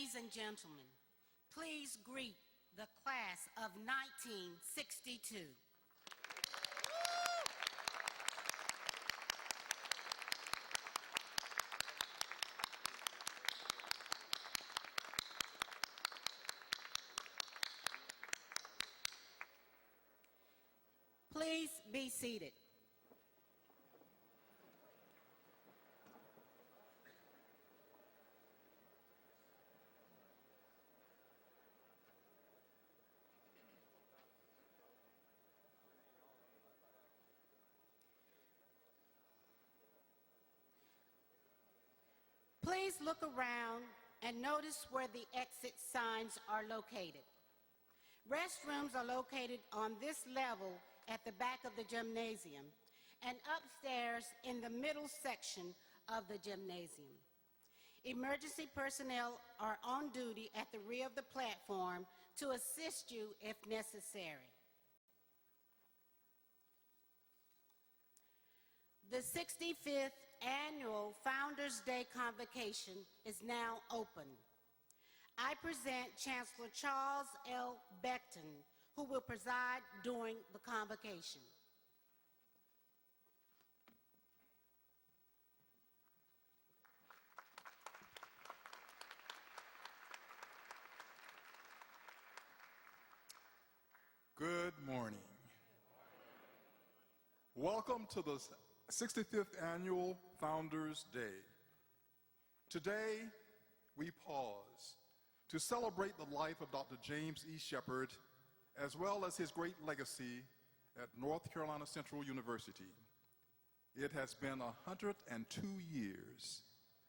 Ladies and gentlemen, please greet the class of 1962. Please be seated. Please look around and notice where the exit signs are located. Restrooms are located on this level at the back of the gymnasium and upstairs in the middle section of the gymnasium. Emergency personnel are on duty at the rear of the platform to assist you if necessary. The 65th Annual Founders Day Convocation is now open. I present Chancellor Charles L. Beckton, who will preside during the convocation. Good morning. Welcome to the 65th Annual Founders Day. Today, we pause to celebrate the life of Dr. James E. Shepard, as well as his great legacy at North Carolina Central University. It has been 102 years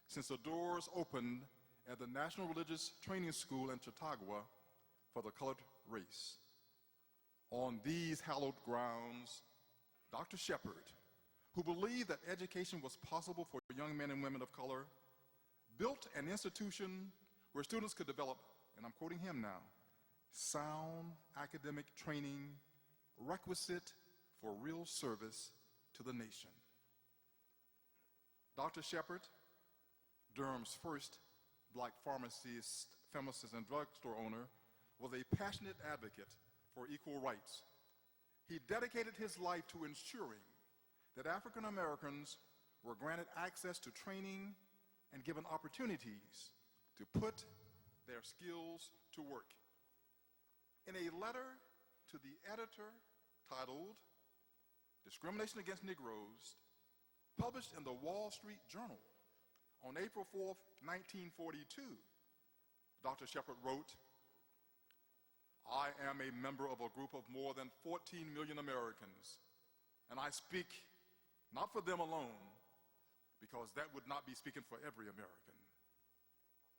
since the doors opened at the National Religious Training School in Chautauqua for the colored race. On these hallowed grounds, Dr. Shepard, who believed that education was possible for young men and women of color, built an institution where students could develop, and I'm quoting him now, sound academic training requisite for real service to the nation. Dr. Shepard, Durham's first black pharmacist, and drugstore owner, was a passionate advocate for equal rights. He dedicated his life to ensuring that African Americans were granted access to training and given opportunities to put their skills to work. In a letter to the editor titled "Discrimination Against Negroes," published in the Wall Street Journal on April 4, 1942, Dr. Shepard wrote, "I am a member of a group of more than 14 million Americans, and I speak not for them alone, because that would not be speaking for every American.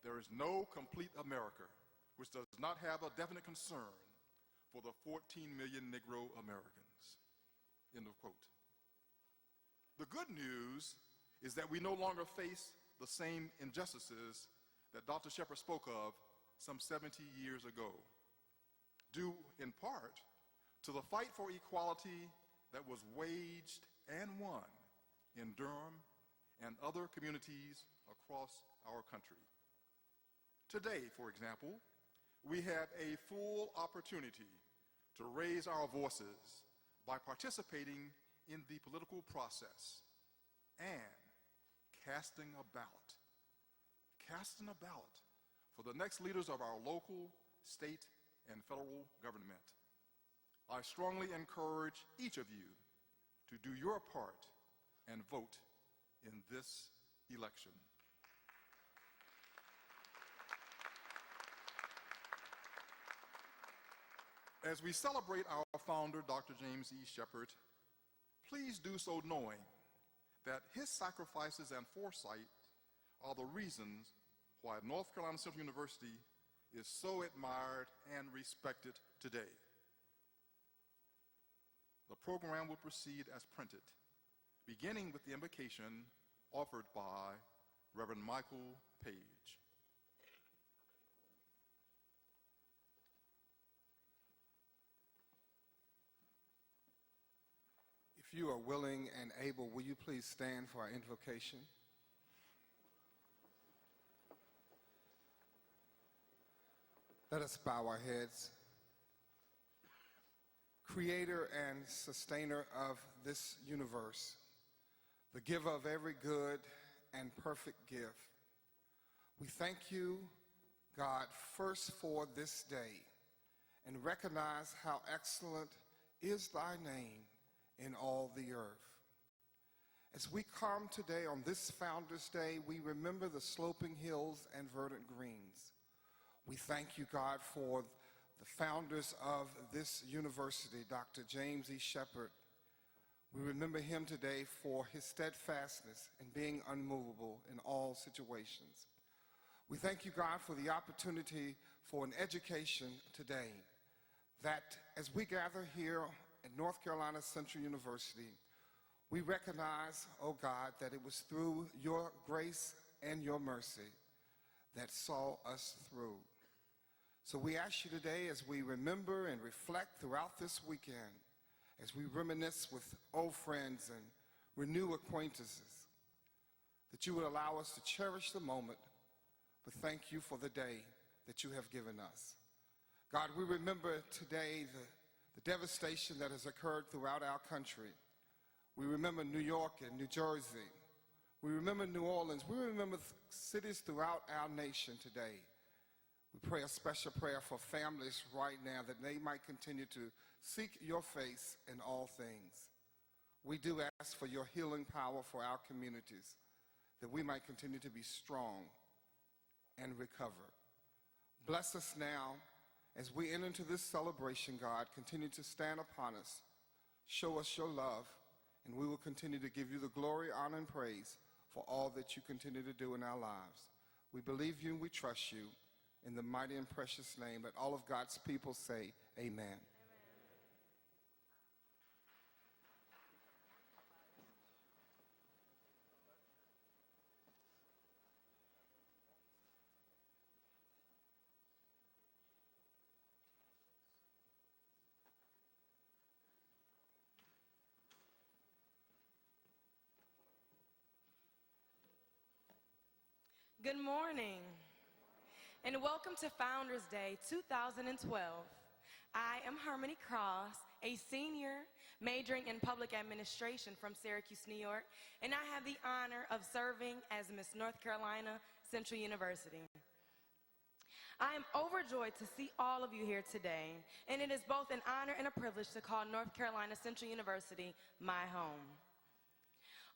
There is no complete America which does not have a definite concern for the 14 million Negro Americans." End of quote. The good news is that we no longer face the same injustices that Dr. Shepard spoke of some 70 years ago, due in part to the fight for equality that was waged and won in Durham and other communities across our country. Today, for example, we have a full opportunity to raise our voices by participating in the political process and casting a ballot for the next leaders of our local, state, and federal government. I strongly encourage each of you to do your part and vote in this election. As we celebrate our founder, Dr. James E. Shepard, please do so knowing that his sacrifices and foresight are the reasons why North Carolina Central University is so admired and respected today. The program will proceed as printed, beginning with the invocation offered by Reverend Michael Page. If you are willing and able, will you please stand for our invocation? Let us bow our heads. Creator and sustainer of this universe, the giver of every good and perfect gift, we thank you, God, first for this day and recognize how excellent is thy name in all the earth. As we come today on this Founders Day, we remember the sloping hills and verdant greens. We thank you, God, for the founders of this university, Dr. James E. Shepard. We remember him today for his steadfastness and being unmovable in all situations. We thank you, God, for the opportunity for an education today, that as we gather here at North Carolina Central University, we recognize, oh God, that it was through your grace and your mercy that saw us through. So we ask you today, as we remember and reflect throughout this weekend, as we reminisce with old friends and renew acquaintances, that you would allow us to cherish the moment, but thank you for the day that you have given us. God, we remember today the devastation that has occurred throughout our country. We remember New York and New Jersey. We remember New Orleans. We remember cities throughout our nation today. We pray a special prayer for families right now that they might continue to seek your face in all things. We do ask for your healing power for our communities, that we might continue to be strong and recover. Bless us now as we enter into this celebration, God. Continue to stand upon us. Show us your love, and we will continue to give you the glory, honor, and praise for all that you continue to do in our lives. We believe you and we trust you. In the mighty and precious name, let all of God's people say, amen. Good morning, and welcome to Founders Day 2012. I am Harmony Cross, a senior majoring in public administration from Syracuse, New York, and I have the honor of serving as Miss North Carolina Central University. I am overjoyed to see all of you here today, and it is both an honor and a privilege to call North Carolina Central University my home.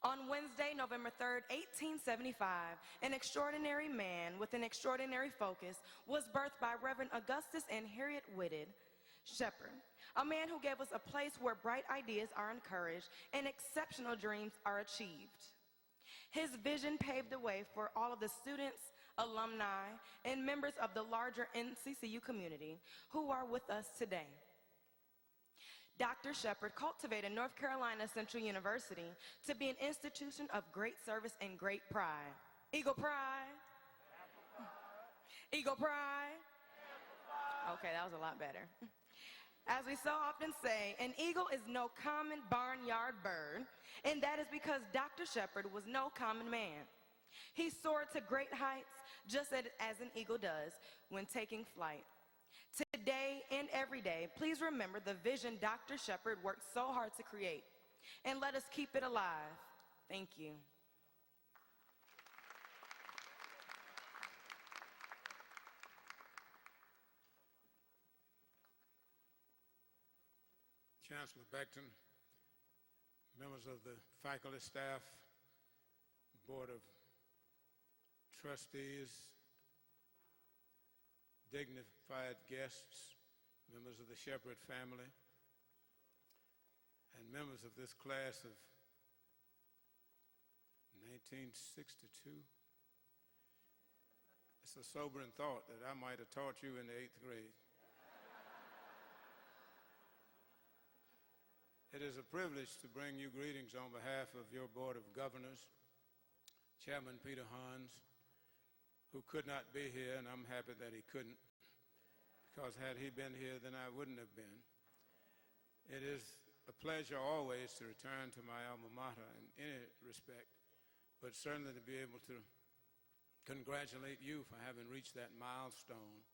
On Wednesday, November 3rd, 1875, an extraordinary man with an extraordinary focus was birthed by Reverend Augustus and Harriet Whitted Shepard, a man who gave us a place where bright ideas are encouraged and exceptional dreams are achieved. His vision paved the way for all of the students, alumni, and members of the larger NCCU community who are with us today. Dr. Shepard cultivated North Carolina Central University to be an institution of great service and great pride. Eagle pride. Eagle pride. Okay, that was a lot better. As we so often say, an eagle is no common barnyard bird, and that is because Dr. Shepard was no common man. He soared to great heights just as an eagle does when taking flight. Today and every day, please remember the vision Dr. Shepard worked so hard to create, and let us keep it alive. Thank you. Chancellor Beckton, members of the faculty, staff, Board of Trustees, dignified guests, members of the Shepard family, and members of this class of 1962. It's a sobering thought that I might have taught you in the 8th grade. It is a privilege to bring you greetings on behalf of your Board of Governors, Chairman Peter Hans, who could not be here, and I'm happy that he couldn't, because had he been here, then I wouldn't have been. It is a pleasure always to return to my alma mater in any respect, but certainly to be able to congratulate you for having reached that milestone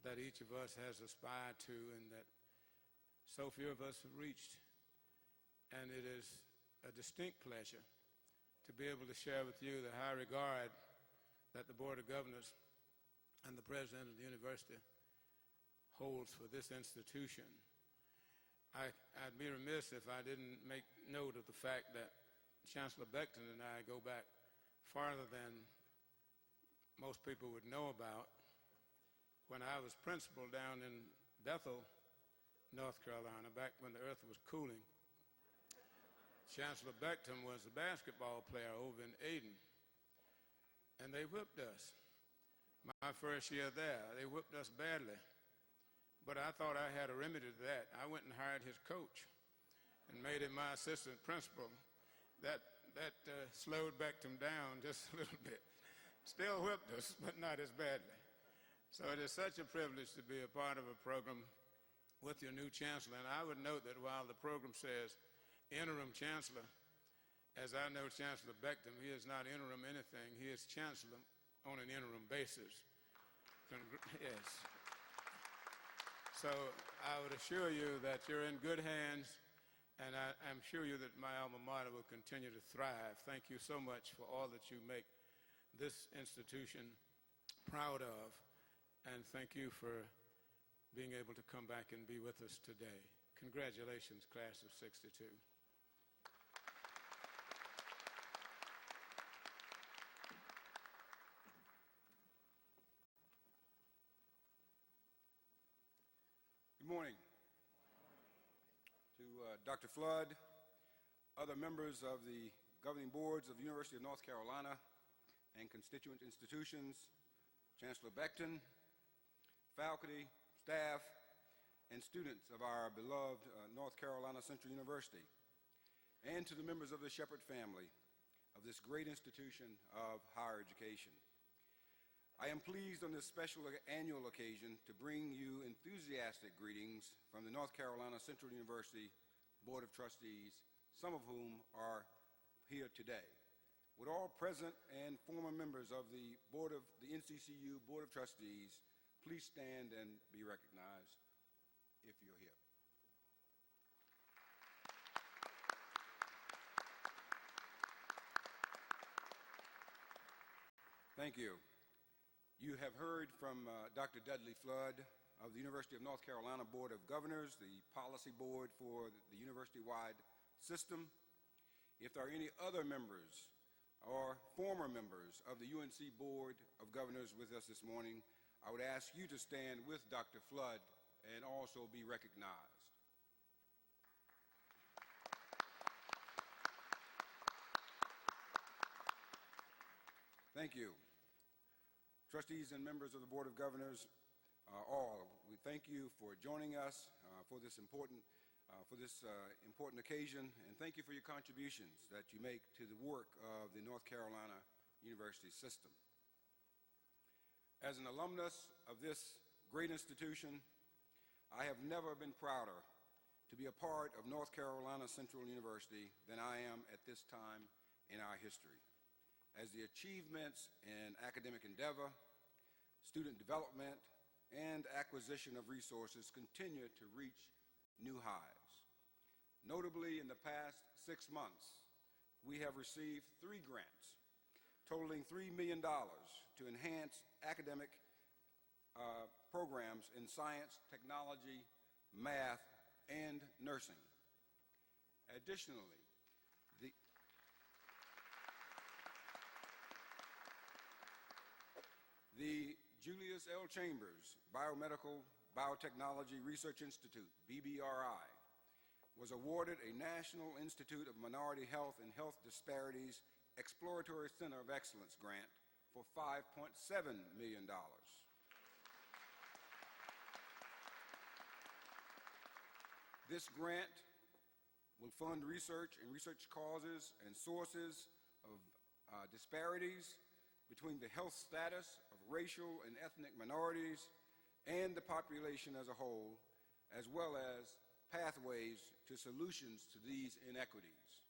that each of us has aspired to and that so few of us have reached. And it is a distinct pleasure to be able to share with you the high regard that the Board of Governors and the President of the University holds for this institution. I'd be remiss if I didn't make note of the fact that Chancellor Beckton and I go back farther than most people would know about. When I was principal down in Bethel, North Carolina, back when the earth was cooling, Chancellor Beckton was a basketball player over in Aden, and they whipped us. My first year there, they whipped us badly, but I thought I had a remedy to that. I went and hired his coach and made him my assistant principal. That slowed Beckton down just a little bit. Still whipped us, but not as badly. So it is such a privilege to be a part of a program with your new chancellor. And I would note that while the program says interim chancellor, as I know Chancellor Beckton, he is not interim anything. He is chancellor on an interim basis. Yes. So I would assure you that you're in good hands, and I'm sure you that my alma mater will continue to thrive. Thank you so much for all that you make this institution proud of, and thank you for being able to come back and be with us today. Congratulations, class of '62. Good morning. To Dr. Flood, other members of the governing boards of the University of North Carolina and constituent institutions, Chancellor Beckton, faculty, staff, and students of our beloved North Carolina Central University, and to the members of the Shepard family of this great institution of higher education. I am pleased on this special annual occasion to bring you enthusiastic greetings from the North Carolina Central University Board of Trustees, some of whom are here today. Would all present and former members of the NCCU Board of Trustees please stand and be recognized if you're here. Thank you. You have heard from Dr. Dudley Flood of the University of North Carolina Board of Governors, the policy board for the university-wide system. If there are any other members or former members of the UNC Board of Governors with us this morning, I would ask you to stand with Dr. Flood and also be recognized. Thank you. Trustees and members of the Board of Governors, we thank you for joining us for this important occasion, and thank you for your contributions that you make to the work of the North Carolina University system. As an alumnus of this great institution, I have never been prouder to be a part of North Carolina Central University than I am at this time in our history, as the achievements in academic endeavor, student development, and acquisition of resources continue to reach new highs. Notably, in the past 6 months, we have received 3 grants totaling $3 million to enhance academic programs in science, technology, math, and nursing. Additionally, the Julius L. Chambers Biomedical Biotechnology Research Institute, BBRI, was awarded a National Institute of Minority Health and Health Disparities Exploratory Center of Excellence grant for $5.7 million. This grant will fund research and research causes and sources of disparities between the health status of racial and ethnic minorities and the population as a whole, as well as pathways to solutions to these inequities.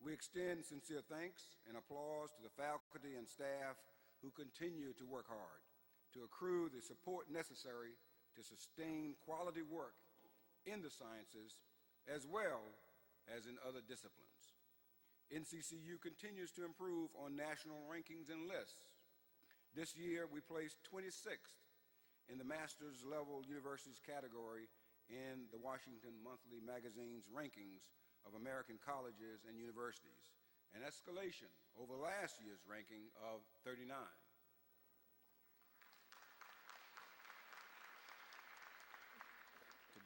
We extend sincere thanks and applause to the faculty and staff who continue to work hard to accrue the support necessary to sustain quality work in the sciences as well as in other disciplines. NCCU continues to improve on national rankings and lists. This year, we placed 26th in the master's level universities category in the Washington Monthly Magazine's rankings of American colleges and universities, an escalation over last year's ranking of 39.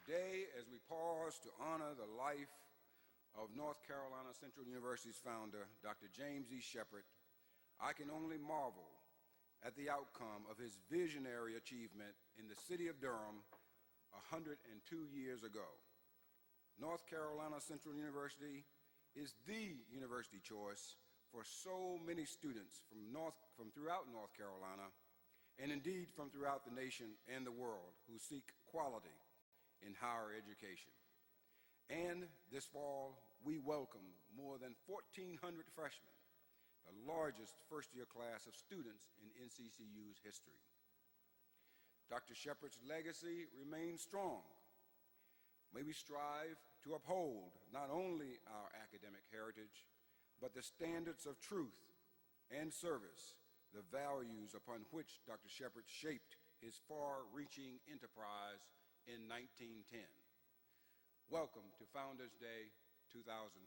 Today, as we pause to honor the life of North Carolina Central University's founder, Dr. James E. Shepard, I can only marvel at the outcome of his visionary achievement in the city of Durham 102 years ago. North Carolina Central University is the university choice for so many students from throughout North Carolina, and indeed from throughout the nation and the world, who seek quality in higher education. And this fall, we welcome more than 1,400 freshmen, the largest first-year class of students in NCCU's history. Dr. Shepard's legacy remains strong. May we strive to uphold not only our academic heritage, but the standards of truth and service, the values upon which Dr. Shepard shaped his far-reaching enterprise in 1910. Welcome to Founders Day 2012.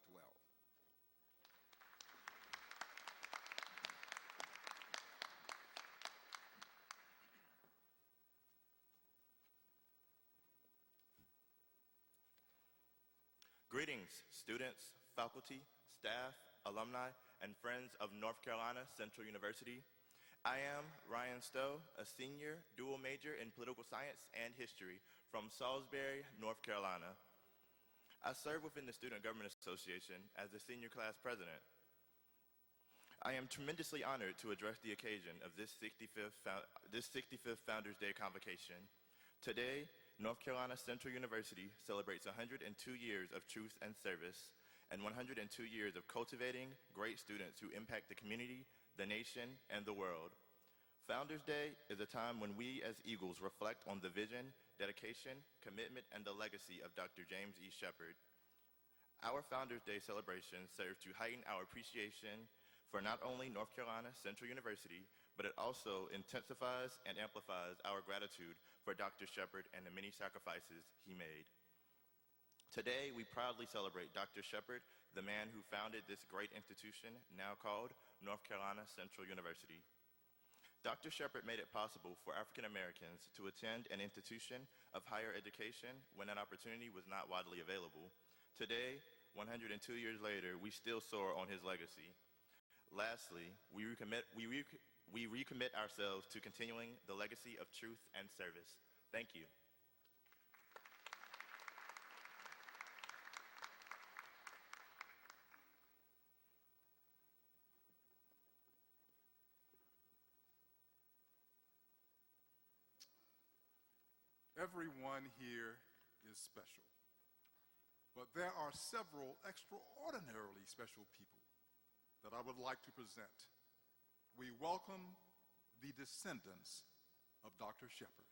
Greetings, students, faculty, staff, alumni, and friends of North Carolina Central University. I am Ryan Stowe, a senior dual major in political science and history from Salisbury, North Carolina. I serve within the Student Government Association as the senior class president. I am tremendously honored to address the occasion of this 65th Founders Day convocation. Today, North Carolina Central University celebrates 102 years of truth and service and 102 years of cultivating great students who impact the community, the nation, and the world. Founders Day is a time when we as Eagles reflect on the vision, dedication, commitment, and the legacy of Dr. James E. Shepard. Our Founders Day celebration serves to heighten our appreciation for not only North Carolina Central University, but it also intensifies and amplifies our gratitude for Dr. Shepard and the many sacrifices he made. Today, we proudly celebrate Dr. Shepard, the man who founded this great institution, now called North Carolina Central University. Dr. Shepard made it possible for African Americans to attend an institution of higher education when that opportunity was not widely available. Today, 102 years later, we still soar on his legacy. Lastly, we recommit ourselves to continuing the legacy of truth and service. Thank you. Everyone here is special, but there are several extraordinarily special people that I would like to present. We welcome the descendants of Dr. Shepard.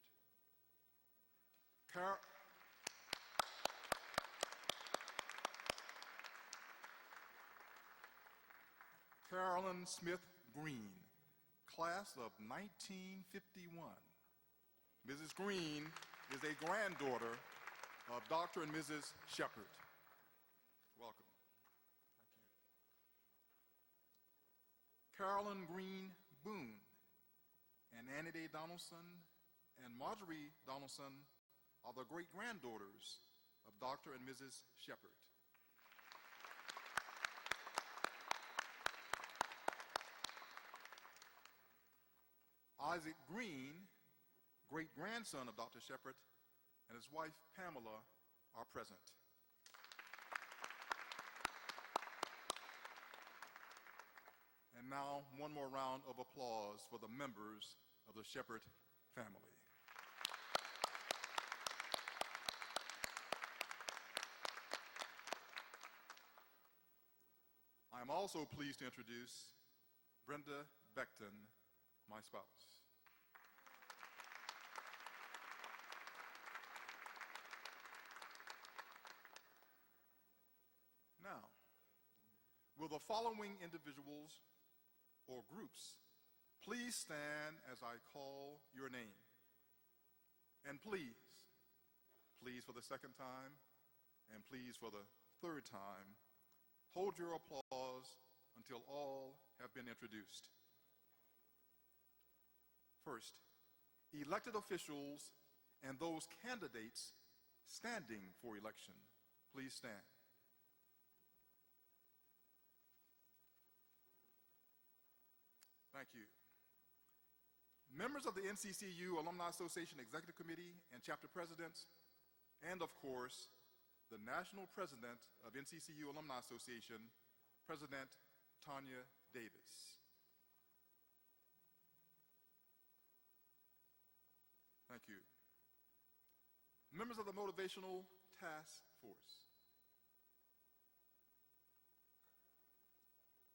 Carolyn Smith Green, class of 1951. Mrs. Green is a granddaughter of Dr. and Mrs. Shepard. Welcome. Thank you. Carolyn Green Boone and Annie Day Donaldson and Marjorie Donaldson are the great-granddaughters of Dr. and Mrs. Shepard. Isaac Green, great-grandson of Dr. Shepard, and his wife Pamela are present. And now, one more round of applause for the members of the Shepard family. I am also pleased to introduce Brenda Beckton, my spouse. Will the following individuals or groups please stand as I call your name? And please for the second time, and please for the third time, hold your applause until all have been introduced. First, elected officials and those candidates standing for election, please stand. Thank you. Members of the NCCU Alumni Association Executive Committee and chapter presidents, and of course, the National President of NCCU Alumni Association, President Tanya Davis. Thank you. Members of the Motivational Task Force.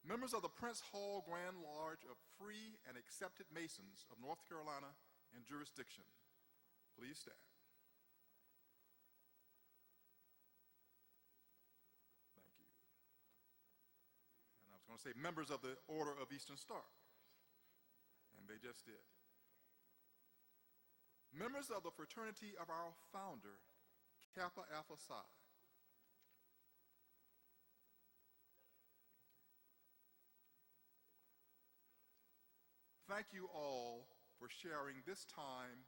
Members of the Prince Hall Grand Lodge of Free and Accepted Masons of North Carolina and jurisdiction, please stand. Thank you. And I was going to say members of the Order of Eastern Star, and they just did. Members of the fraternity of our founder, Kappa Alpha Psi. Thank you all for sharing this time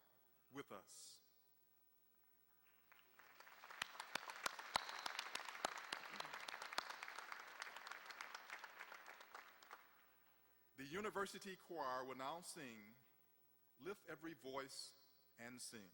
with us. The university choir will now sing, "Lift Every Voice and Sing."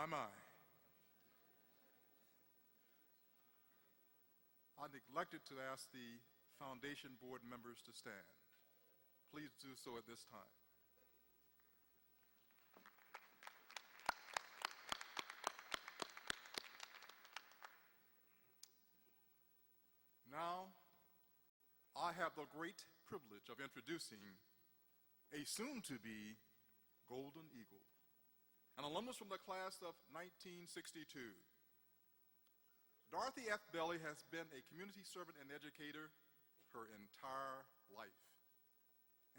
My. I neglected to ask the foundation board members to stand. Please do so at this time. Now, I have the great privilege of introducing a soon-to-be Golden Eagle, an alumnus from the class of 1962. Dorothy F. Bailey has been a community servant and educator her entire life.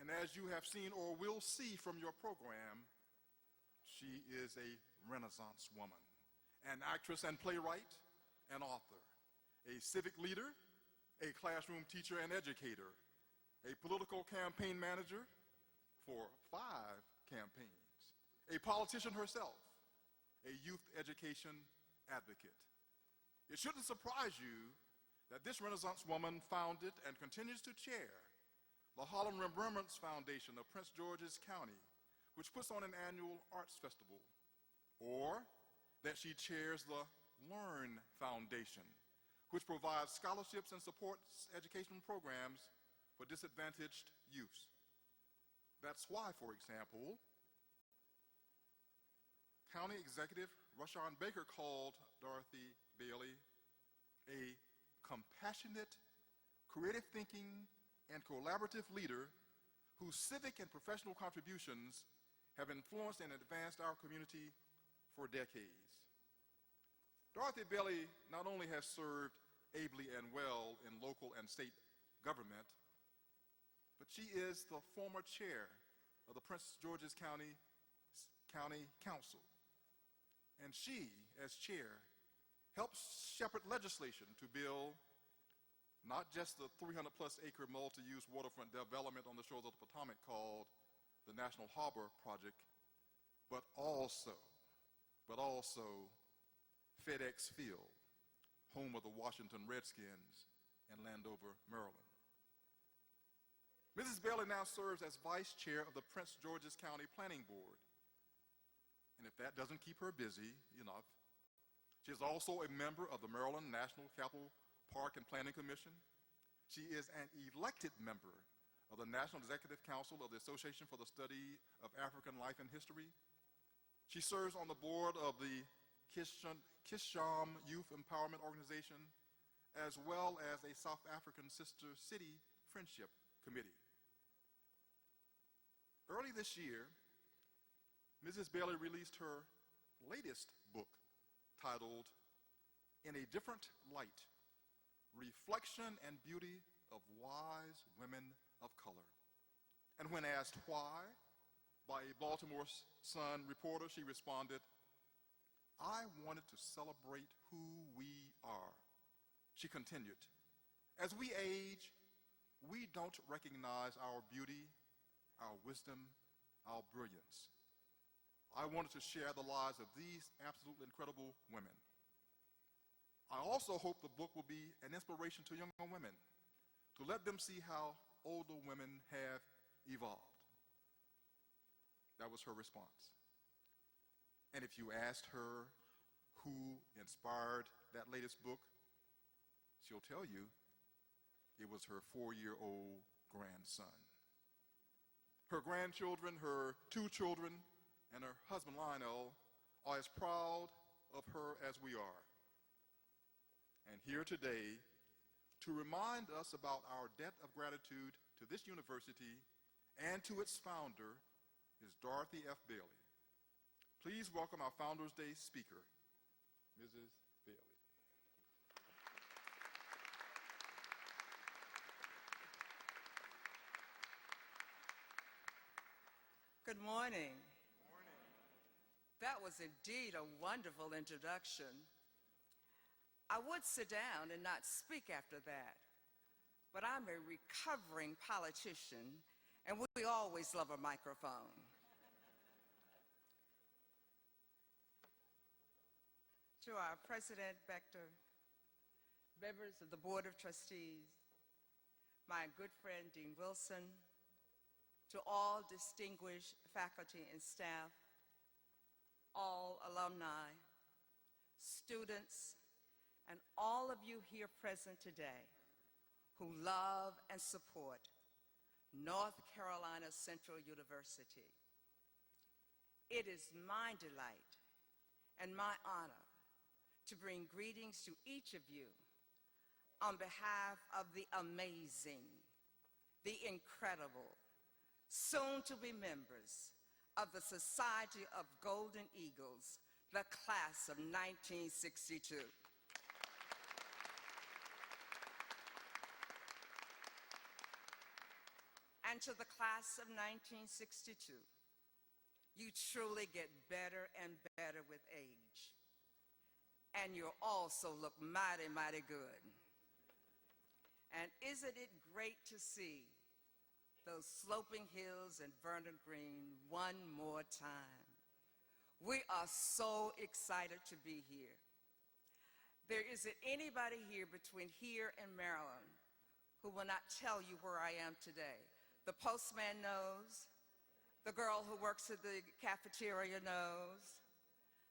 And as you have seen or will see from your program, she is a Renaissance woman, an actress and playwright, an author, a civic leader, a classroom teacher and educator, a political campaign manager for 5 campaigns, a politician herself, a youth education advocate. It shouldn't surprise you that this Renaissance woman founded and continues to chair the Harlem Remembrance Foundation of Prince George's County, which puts on an annual arts festival, or that she chairs the Learn Foundation, which provides scholarships and supports educational programs for disadvantaged youth. That's why, for example, County Executive Rushion Baker called Dorothy Bailey a compassionate, creative thinking, and collaborative leader whose civic and professional contributions have influenced and advanced our community for decades. Dorothy Bailey not only has served ably and well in local and state government, but she is the former chair of the Prince George's County Council. And she, as chair, helps shepherd legislation to build not just the 300-plus acre multi-use waterfront development on the shores of the Potomac called the National Harbor Project, but also FedEx Field, home of the Washington Redskins in Landover, Maryland. Mrs. Bailey now serves as vice chair of the Prince George's County Planning Board. And if that doesn't keep her busy enough, she is also a member of the Maryland National Capital Park and Planning Commission. She is an elected member of the National Executive Council of the Association for the Study of African Life and History. She serves on the board of the Kisham Youth Empowerment Organization, as well as a South African Sister City Friendship Committee. Early this year, Mrs. Bailey released her latest book titled In a Different Light, Reflection and Beauty of Wise Women of Color. And when asked why by a Baltimore Sun reporter, she responded, "I wanted to celebrate who we are." She continued, "As we age, we don't recognize our beauty, our wisdom, our brilliance. I wanted to share the lives of these absolutely incredible women. I also hope the book will be an inspiration to younger women, to let them see how older women have evolved." That was her response. And if you asked her who inspired that latest book, she'll tell you it was her 4-year-old grandson. Her grandchildren, her 2 children, and her husband Lionel are as proud of her as we are. And here today, to remind us about our debt of gratitude to this university and to its founder, is Dorothy F. Bailey. Please welcome our Founders Day speaker, Mrs. Bailey. Good morning. That was indeed a wonderful introduction. I would sit down and not speak after that, but I'm a recovering politician, and we always love a microphone. To our President Becker, members of the Board of Trustees, my good friend Dean Wilson, to all distinguished faculty and staff, all alumni, students, and all of you here present today who love and support North Carolina Central University. It is my delight and my honor to bring greetings to each of you on behalf of the amazing, the incredible, soon-to-be members of the Society of Golden Eagles, the class of 1962. And to the class of 1962, you truly get better and better with age. And you also look mighty, mighty good. And isn't it great to see those sloping hills and Vernon Green one more time? We are so excited to be here. There isn't anybody here between here and Maryland who will not tell you where I am today. The postman knows, the girl who works at the cafeteria knows,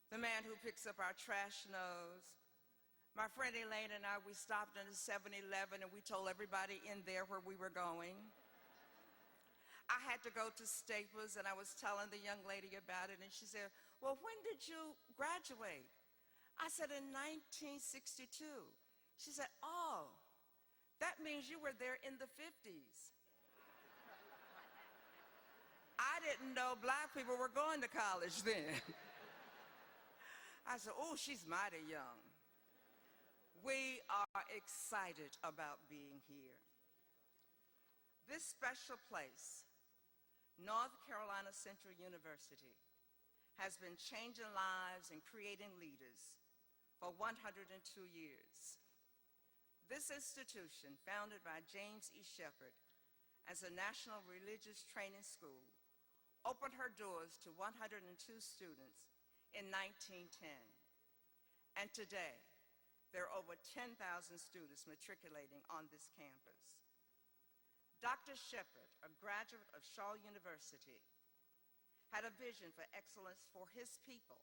the man who picks up our trash knows. My friend Elaine and I, we stopped in a 7-Eleven and we told everybody in there where we were going. I had to go to Staples and I was telling the young lady about it and she said, well, when did you graduate? I said, in 1962. She said, oh, that means you were there in the 50s. I didn't know black people were going to college then. I said, oh, she's mighty young. We are excited about being here. This special place, North Carolina Central University, has been changing lives and creating leaders for 102 years. This institution, founded by James E. Shepard as a national religious training school, opened her doors to 102 students in 1910. And today, there are over 10,000 students matriculating on this campus. Dr. Shepard, a graduate of Shaw University, had a vision for excellence for his people.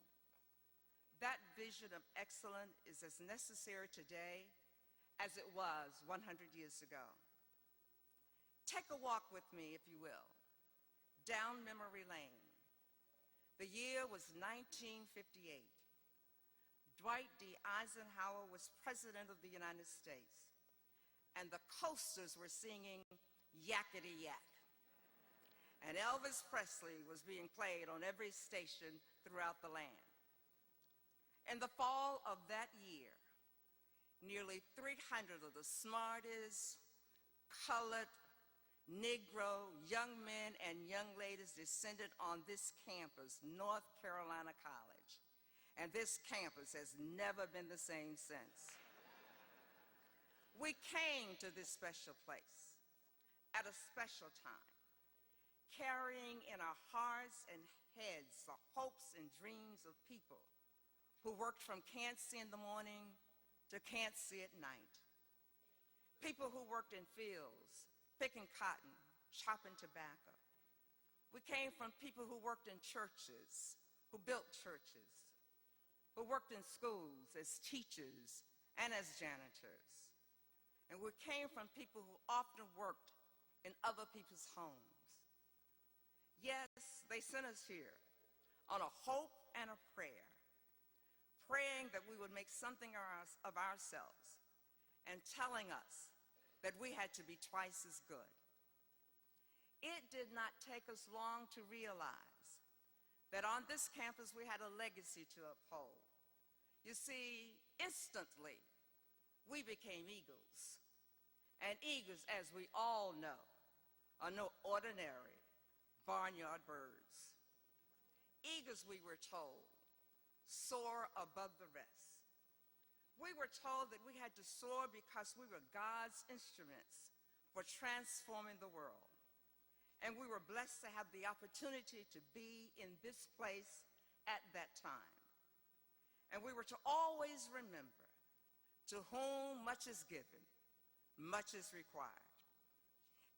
That vision of excellence is as necessary today as it was 100 years ago. Take a walk with me, if you will, down memory lane. The year was 1958. Dwight D. Eisenhower was President of the United States, and the coasters were singing Yakety Yak. And Elvis Presley was being played on every station throughout the land. In the fall of that year, nearly 300 of the smartest, colored, Negro young men and young ladies descended on this campus, North Carolina College. And this campus has never been the same since. We came to this special place at a special time, carrying in our hearts and heads the hopes and dreams of people who worked from can't see in the morning to can't see at night. People who worked in fields, picking cotton, chopping tobacco. We came from people who worked in churches, who built churches, who worked in schools as teachers and as janitors. And we came from people who often worked in other people's homes. Yes, they sent us here on a hope and a prayer, praying that we would make something of ourselves and telling us that we had to be twice as good. It did not take us long to realize that on this campus we had a legacy to uphold. You see, instantly, we became eagles. And eagles, as we all know, are no ordinary barnyard birds. Eagles, we were told, soar above the rest. We were told that we had to soar because we were God's instruments for transforming the world. And we were blessed to have the opportunity to be in this place at that time. And we were to always remember, to whom much is given, much is required.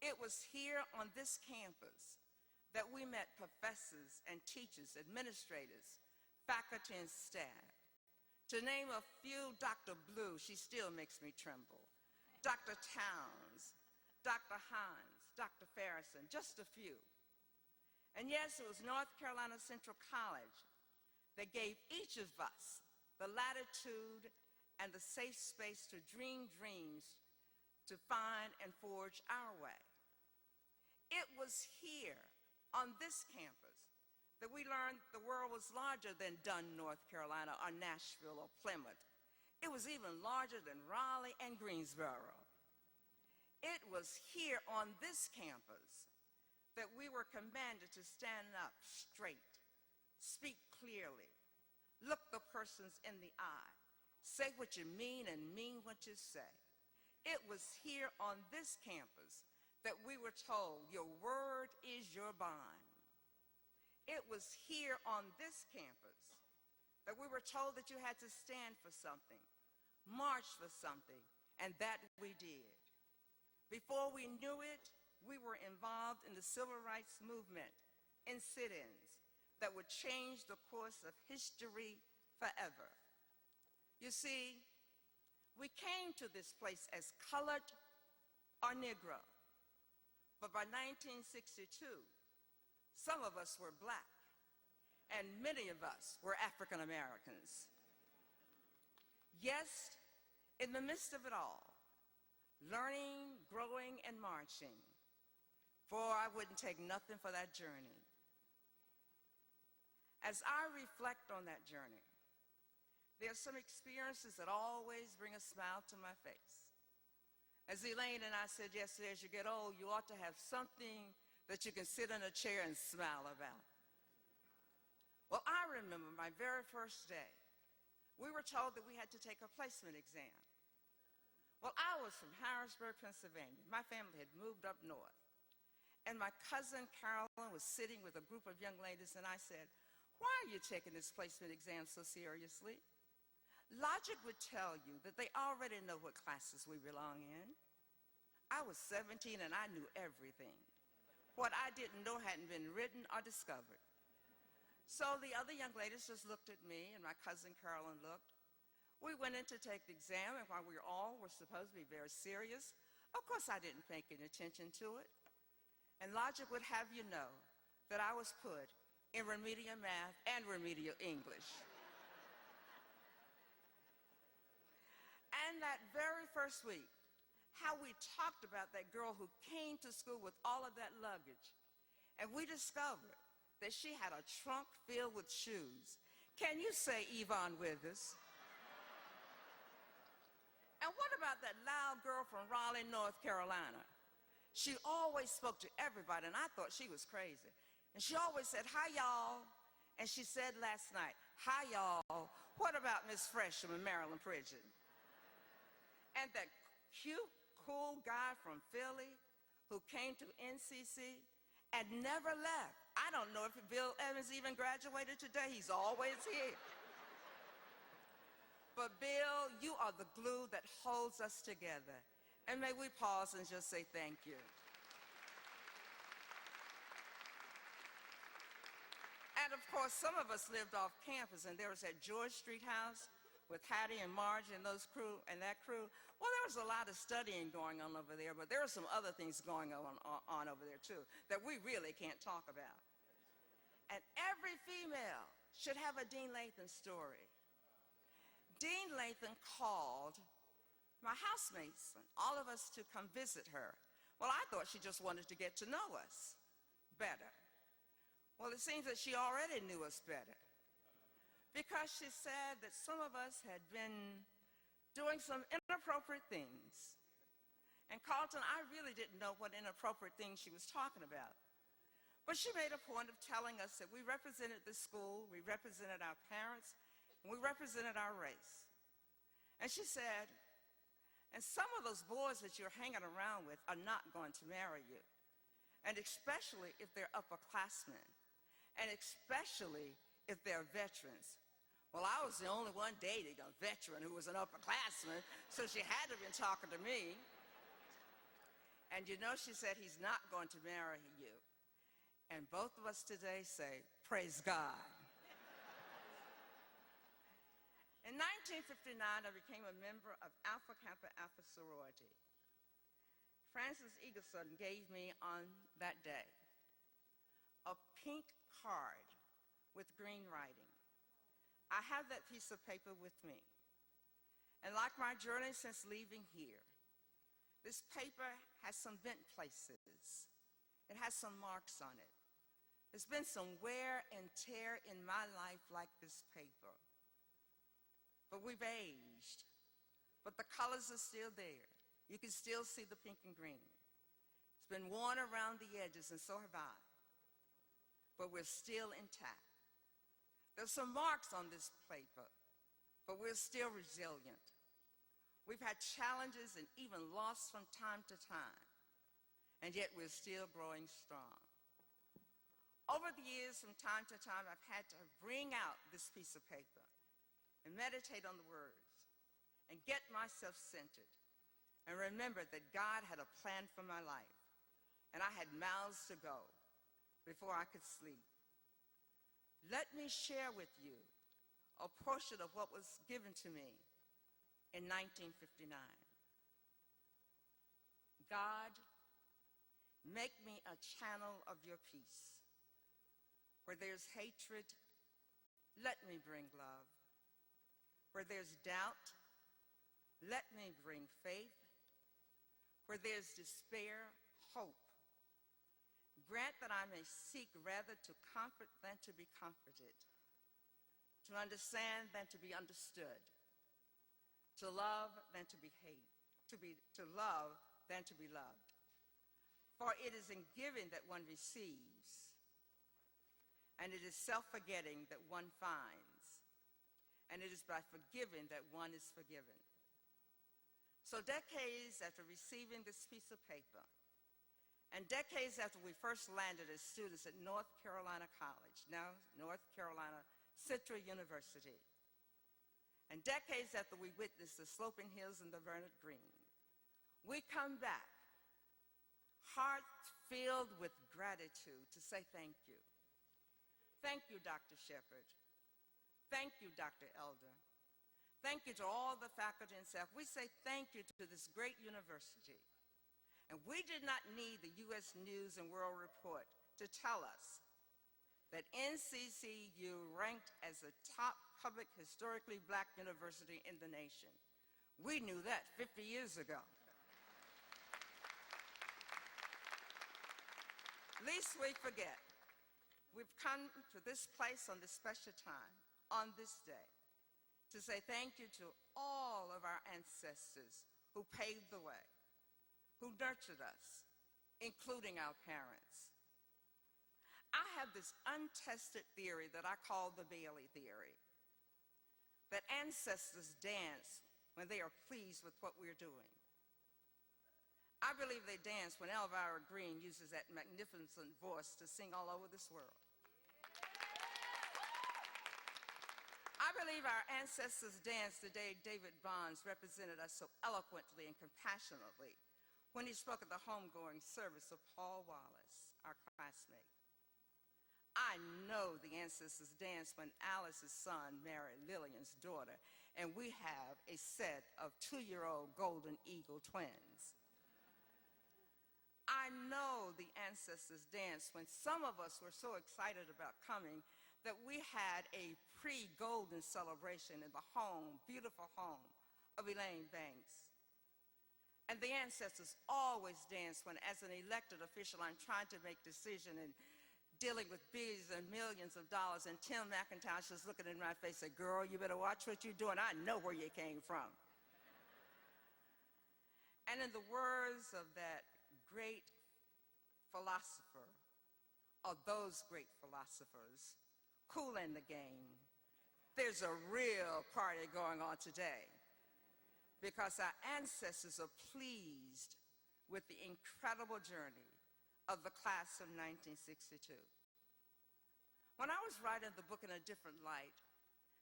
It was here on this campus that we met professors and teachers, administrators, faculty and staff. To name a few, Dr. Blue, she still makes me tremble. Dr. Towns, Dr. Hines, Dr. Farrison, just a few. And yes, it was North Carolina Central College that gave each of us the latitude and the safe space to dream dreams, to find and forge our way. It was here on this campus that we learned the world was larger than Dunn, North Carolina, or Nashville, or Plymouth. It was even larger than Raleigh and Greensboro. It was here on this campus that we were commanded to stand up straight, speak clearly, look the persons in the eye, say what you mean and mean what you say. It was here on this campus that we were told your word is your bond. It was here on this campus that we were told that you had to stand for something, march for something, and that we did. Before we knew it, we were involved in the civil rights movement, in sit-ins that would change the course of history forever. You see, we came to this place as colored or Negro, but by 1962, some of us were black, and many of us were African Americans. Yes, in the midst of it all, learning, growing, and marching, for I wouldn't take nothing for that journey. As I reflect on that journey, there are some experiences that always bring a smile to my face. As Elaine and I said yesterday, as you get old, you ought to have something that you can sit in a chair and smile about. Well, I remember my very first day. We were told that we had to take a placement exam. Well, I was from Harrisburg, Pennsylvania. My family had moved up north. And my cousin Carolyn was sitting with a group of young ladies, and I said, "Why are you taking this placement exam so seriously?" Logic would tell you that they already know what classes we belong in. I was 17 and I knew everything. What I didn't know hadn't been written or discovered. So the other young ladies just looked at me, and my cousin Carolyn looked. We went in to take the exam, and while we all were supposed to be very serious, of course I didn't pay any attention to it. And logic would have you know that I was put in remedial math and remedial English. And that very first week, how we talked about that girl who came to school with all of that luggage. And we discovered that she had a trunk filled with shoes. Can you say Yvonne Withers? And what about that loud girl from Raleigh, North Carolina? She always spoke to everybody, and I thought she was crazy. And she always said, "Hi, y'all." And she said last night, "Hi, y'all. What about Miss Fresh from Maryland Prison?" And that cute, cool guy from Philly who came to NCC and never left. I don't know if Bill Evans even graduated today. He's always here. But Bill, you are the glue that holds us together. And may we pause and just say thank you. And of course, some of us lived off campus, and there was that George Street house with Hattie and Marge and that crew. Well, there was a lot of studying going on over there, but there are some other things going on over there too that we really can't talk about. And every female should have a Dean Lathan story. Dean Lathan called my housemates, all of us, to come visit her. Well, I thought she just wanted to get to know us better. Well, it seems that she already knew us better, because she said that some of us had been doing some inappropriate things. And Carlton, I really didn't know what inappropriate things she was talking about. But she made a point of telling us that we represented the school, we represented our parents, and we represented our race. And she said, "And some of those boys that you're hanging around with are not going to marry you. And especially if they're upperclassmen. And especially if they're veterans." Well, I was the only one dating a veteran who was an upperclassman, so she had to have been talking to me. And you know, she said, "He's not going to marry you." And both of us today say, praise God. In 1959, I became a member of Alpha Kappa Alpha sorority. Francis Eagleson gave me on that day a pink card with green writing. I have that piece of paper with me. And like my journey since leaving here, this paper has some bent places. It has some marks on it. There's been some wear and tear in my life like this paper. But we've aged. But the colors are still there. You can still see the pink and green. It's been worn around the edges, and so have I. But we're still intact. There's some marks on this paper, but we're still resilient. We've had challenges and even loss from time to time, and yet we're still growing strong. Over the years, from time to time, I've had to bring out this piece of paper and meditate on the words and get myself centered and remember that God had a plan for my life, and I had miles to go before I could sleep. Let me share with you a portion of what was given to me in 1959. God, make me a channel of your peace. Where there's hatred, let me bring love. Where there's doubt, let me bring faith. Where there's despair, hope. Grant that I may seek rather to comfort than to be comforted, to understand than to be understood, to love than to be hate, to love than to be loved. For it is in giving that one receives, and it is self-forgetting that one finds, and it is by forgiving that one is forgiven. So decades after receiving this piece of paper, and decades after we first landed as students at North Carolina College, now North Carolina Central University, and decades after we witnessed the sloping hills and the Bernard Green, we come back, heart filled with gratitude to say thank you. Thank you, Dr. Shepard. Thank you, Dr. Elder. Thank you to all the faculty and staff. We say thank you to this great university. And we did not need the U.S. News and World Report to tell us that NCCU ranked as the top public historically black university in the nation. We knew that 50 years ago. Least we forget, we've come to this place on this special time, on this day, to say thank you to all of our ancestors who paved the way, who nurtured us, including our parents. I have this untested theory that I call the Bailey theory, that ancestors dance when they are pleased with what we're doing. I believe they dance when Elvira Green uses that magnificent voice to sing all over this world. I believe our ancestors danced the day David Bonds represented us so eloquently and compassionately when he spoke at the homegoing service of Paul Wallace, our classmate. I know the ancestors danced when Alice's son married Lillian's daughter, and we have a set of 2-year-old Golden Eagle twins. I know the ancestors danced when some of us were so excited about coming that we had a pre-Golden celebration in the home, beautiful home of Elaine Banks. And the ancestors always danced when, as an elected official, I'm trying to make decisions and dealing with billions and millions of dollars, and Tim McIntosh is looking in my face and said, "Girl, you better watch what you're doing. I know where you came from." And in the words of that great philosopher, or those great philosophers, Kool in the Gang, there's a real party going on today because our ancestors are pleased with the incredible journey of the class of 1962. When I was writing the book in a different light,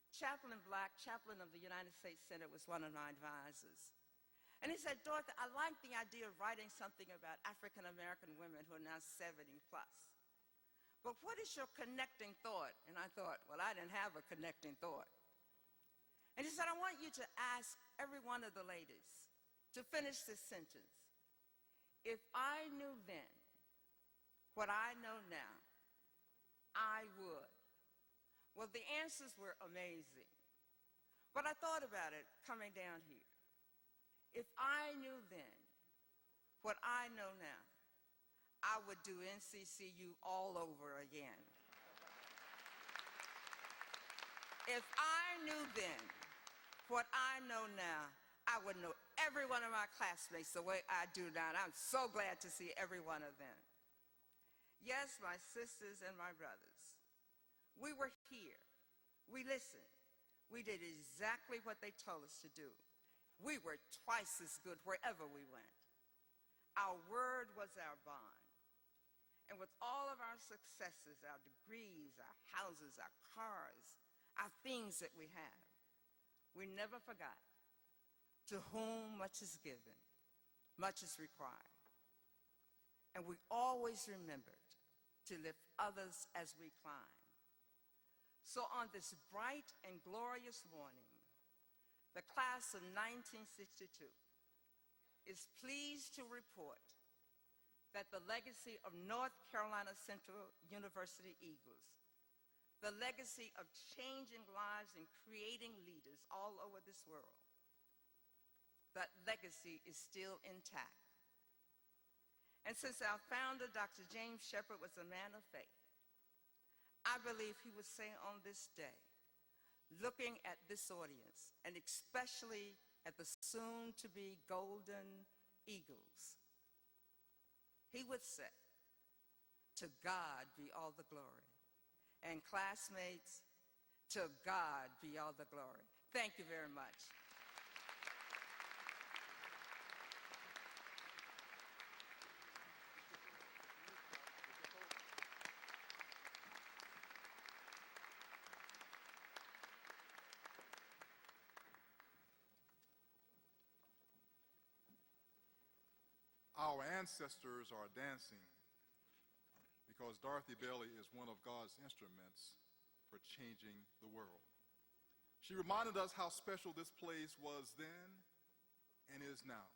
Chaplain Black, chaplain of the United States Senate, was one of my advisors. And he said, "Dorothy, I like the idea of writing something about African-American women who are now 70 plus. But what is your connecting thought?" And I thought, well, I didn't have a connecting thought. And he said, I want you to ask every one of the ladies to finish this sentence. If I knew then what I know now, I would. Well, the answers were amazing. But I thought about it coming down here. If I knew then what I know now, I would do NCCU all over again. If I knew then what I know now, I would know every one of my classmates the way I do now. And I'm so glad to see every one of them. Yes, my sisters and my brothers, we were here. We listened. We did exactly what they told us to do. We were twice as good wherever we went. Our word was our bond. And with all of our successes, our degrees, our houses, our cars, our things that we have, we never forgot, to whom much is given, much is required. And we always remembered to lift others as we climb. So on this bright and glorious morning, the class of 1962 is pleased to report that the legacy of North Carolina Central University Eagles, the legacy of changing lives and creating leaders all over this world, that legacy is still intact. And since our founder, Dr. James Shepard, was a man of faith, I believe he would say on this day, looking at this audience, and especially at the soon-to-be Golden Eagles, he would say, to God be all the glory. And classmates, to God be all the glory. Thank you very much. Our ancestors are dancing because Dorothy Bailey is one of God's instruments for changing the world. She reminded us how special this place was then and is now.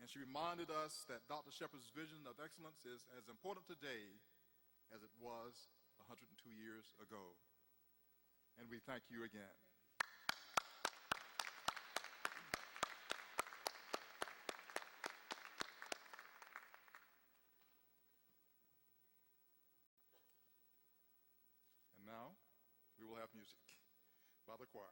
And she reminded us that Dr. Shepard's vision of excellence is as important today as it was 102 years ago. And we thank you again. And now we will have music by the choir.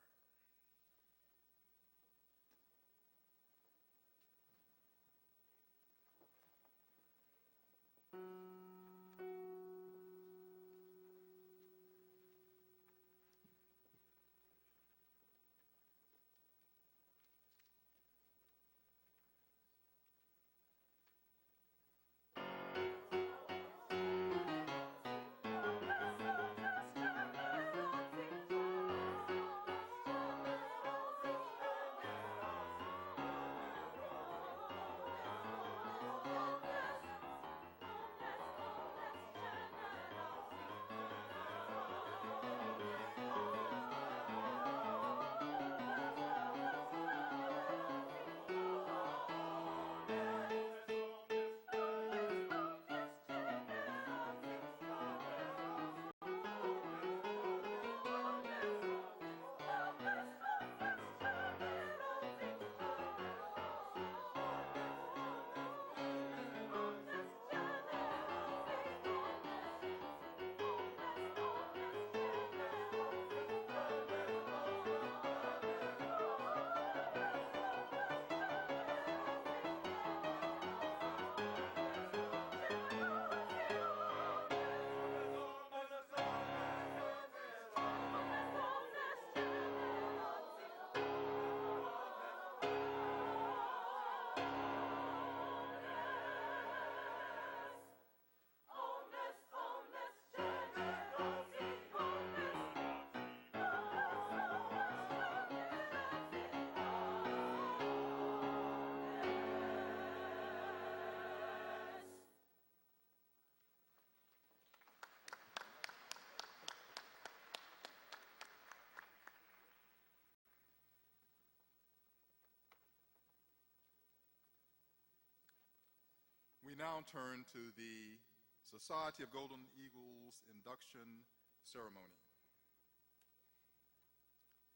We now turn to the Society of Golden Eagles induction ceremony.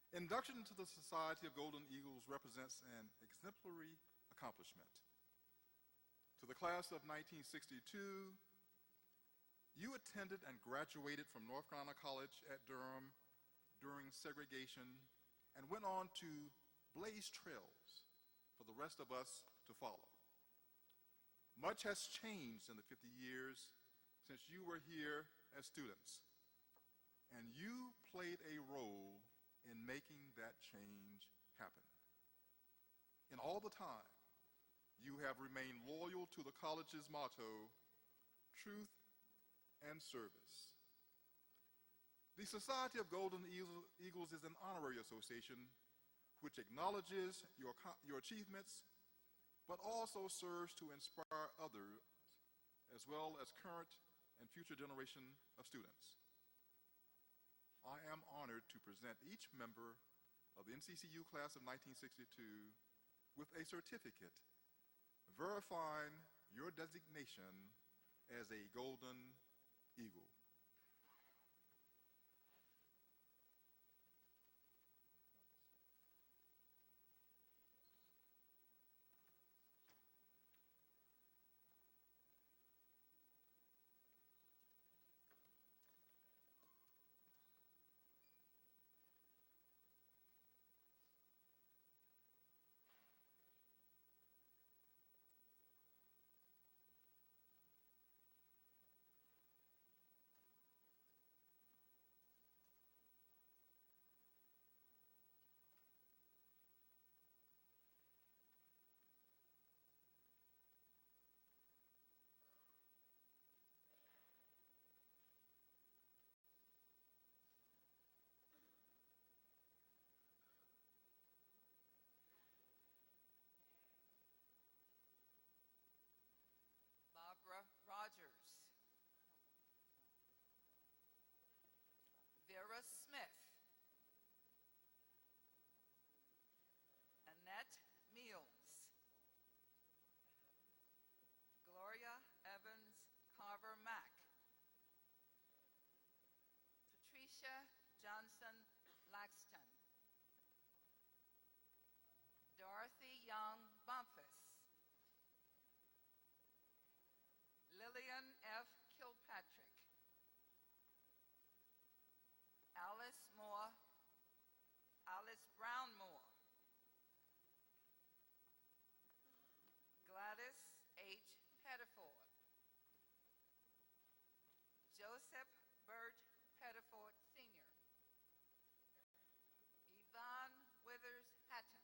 Induction into the Society of Golden Eagles represents an exemplary accomplishment. To the class of 1962, you attended and graduated from North Carolina College at Durham during segregation and went on to blaze trails for the rest of us to follow. Much has changed in the 50 years since you were here as students, and you played a role in making that change happen. In all the time, you have remained loyal to the college's motto, truth and service. The Society of Golden Eagles is an honorary association which acknowledges your achievements, but also serves to inspire others, as well as current and future generation of students. I am honored to present each member of the NCCU class of 1962 with a certificate verifying your designation as a Golden Eagle. Barbara Rogers, Vera Smith, Annette Mills, Gloria Evans Carver Mack, Patricia Johnson Laxton, Dorothy Young Bumpus, Lillian F. Kilpatrick, Alice Brown Moore, Gladys H. Pettiford, Joseph Burt Pettiford Sr., Yvonne Withers Hatton,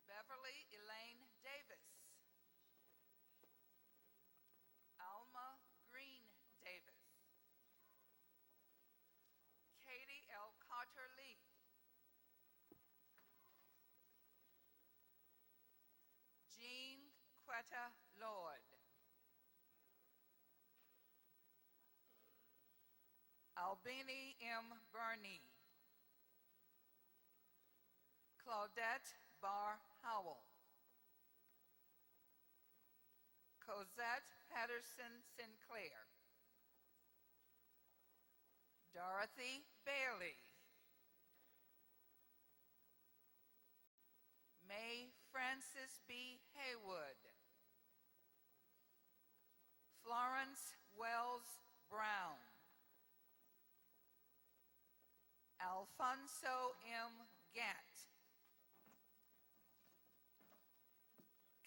Beverly Elaine Davis, Alma Green Davis, Katie L. Carter Lee, Jean Quetta Lord, Albini M. Burney, Claudette Barr Howell, Cosette Patterson Sinclair, Dorothy Bailey, May Frances B. Haywood, Florence Wells Brown, Alfonso M. Gant,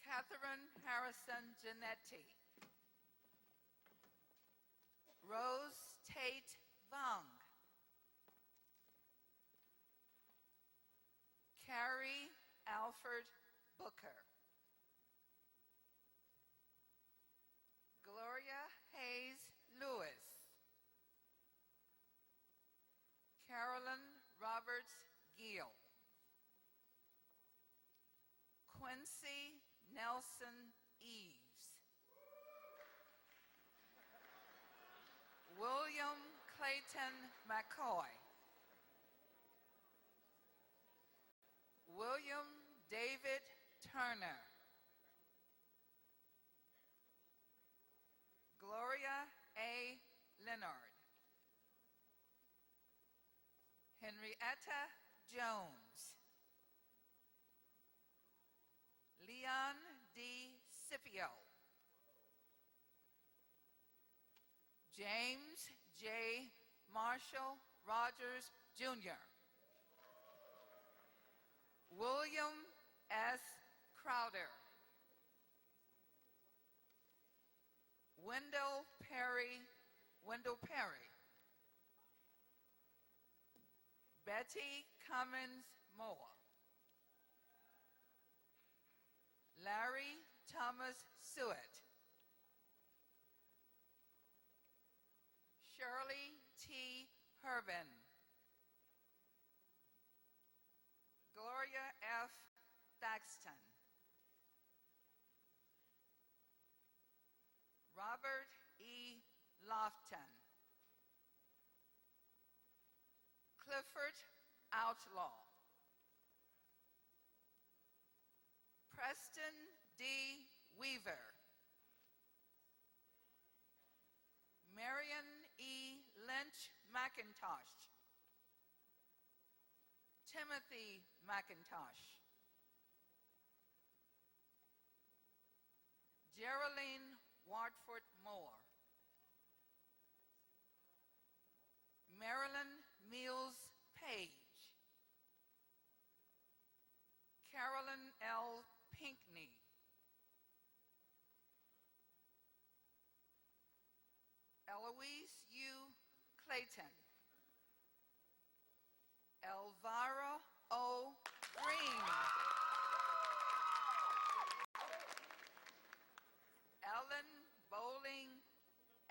Catherine Harrison Janetti, Rose Tate Vong, Carrie Alfred Booker, Gloria Hayes Lewis, Carolyn Roberts Gill, Quincy Nelson Eves, William Clayton McCoy. William David Turner. Gloria A. Leonard. Henrietta Jones. Leon D. Scipio. James J. Marshall Rogers, Jr. William S. Crowder. Wendell Perry. Betty Cummins Moore. Larry Thomas Sewitt. Shirley T. Herbin. Gloria F. Thaxton. Robert E. Lofton. Clifford Outlaw. Preston D. Weaver. Marion E. Lynch McIntosh. Timothy McIntosh. Geraldine Watford Moore. Marilyn Mills Page. Carolyn L. Pinkney. Eloise U. Clayton. Elvira O. Green. Ellen Bowling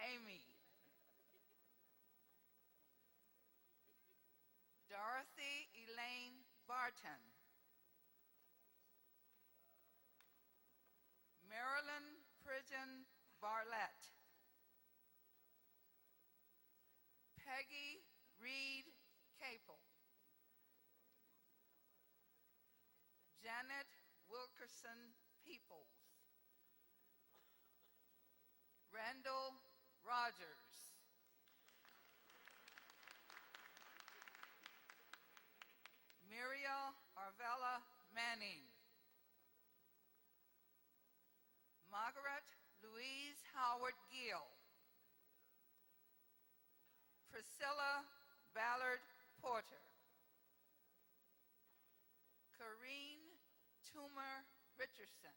Amy. Dorothy Elaine Barton. Marilyn Pridgeon Barlett. Peggy Reed Capel. Janet Wilkerson Peoples. Randall Rogers. Muriel Arvella Manning. Margaret Louise Howard Gill. Priscilla Ballard Porter. Corrine Toomer Richardson.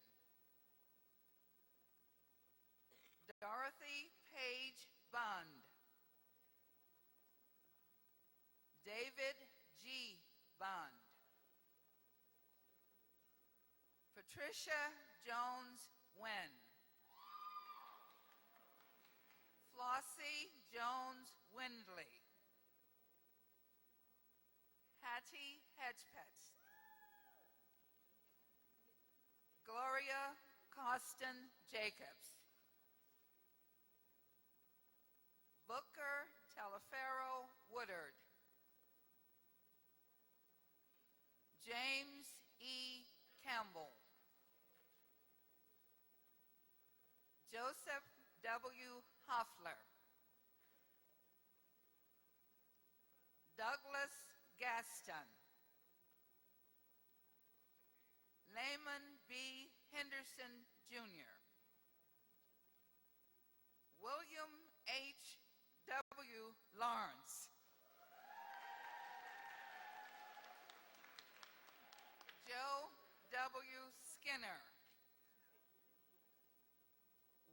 Dorothy Page Bond. David G. Bond. Patricia Jones Wynn. Flossie Jones Windley. Hattie Hedgepeth. Gloria Costin Jacobs. Booker Talaferro Woodard. James E. Campbell. Joseph W. Hoffler. Douglas Gaston. Layman B. Henderson, Jr. William H. W. Lawrence. Joe W. Skinner.